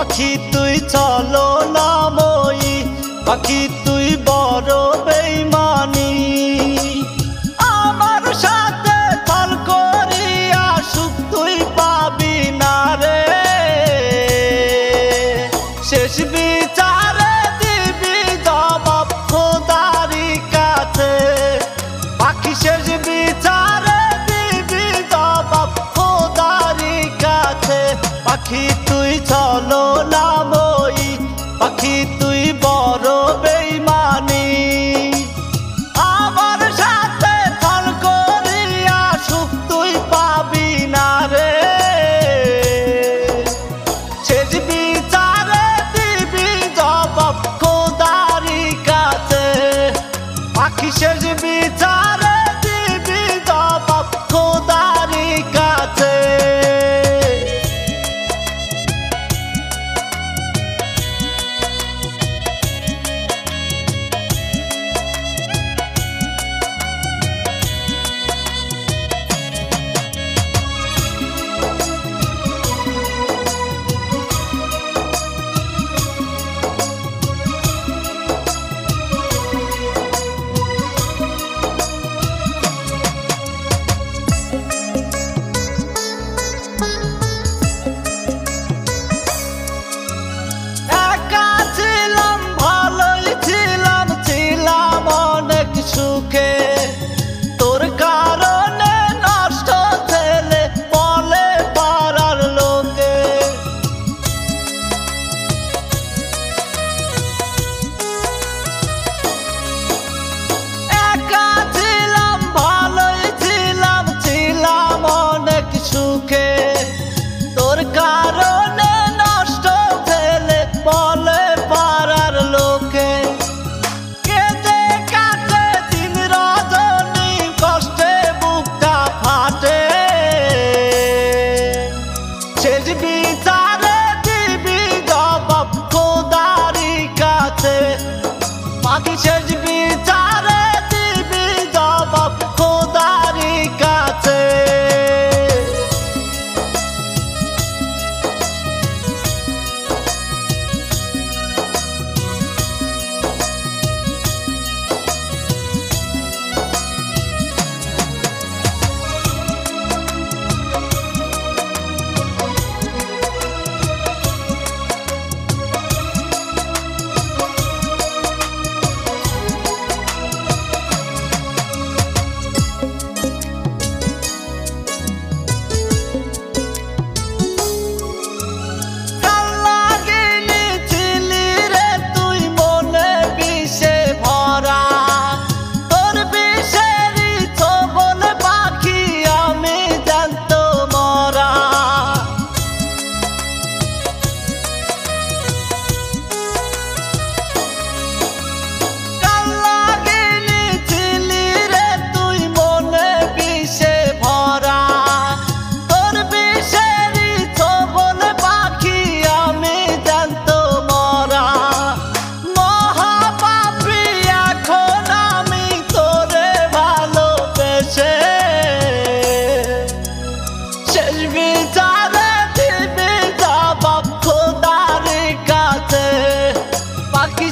পাখি তুই চলো না মই, পাখি তুই বড় বেইমানি। আমার সাথে ছল করিয়া সুখ তুই পাবি না রে, শেষ বিচারে দিবি জবাব খোদারি কাছে। পাখি শেষ বিচারে দিবি জবাব খোদারি কাছে। পাখি তুই চলো না মই, পাখি তুই বড় বেইমানি। আমার সাথে ছল করিয়া সুখ তুই পাবি না রে, শেষ বিচারে দিবি জবাব খোদারি কাছে। পাখি শেষ বিচারে দিবি জবাব খোদারি কাছে। সুখে তোর কারণে নষ্ট ছেলে বলে পাড়ার লোকে। একা ছিলাম ভালোই ছিলাম, ছিলাম অনেক সুখে। তোর কারণে নষ্ট ছেলে বলে পাড়ার লোকে। শেষ বিচারে দিবি জবাব খোদারি কাছে। পাখি শেষ বিচারে দিবি জবাব খোদারি কাছে।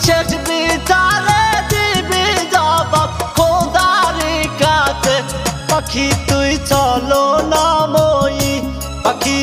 শেষ বিচারে দিবি জবাব খোদারি কাছে। পাখি তুই চলো না মই, পাখি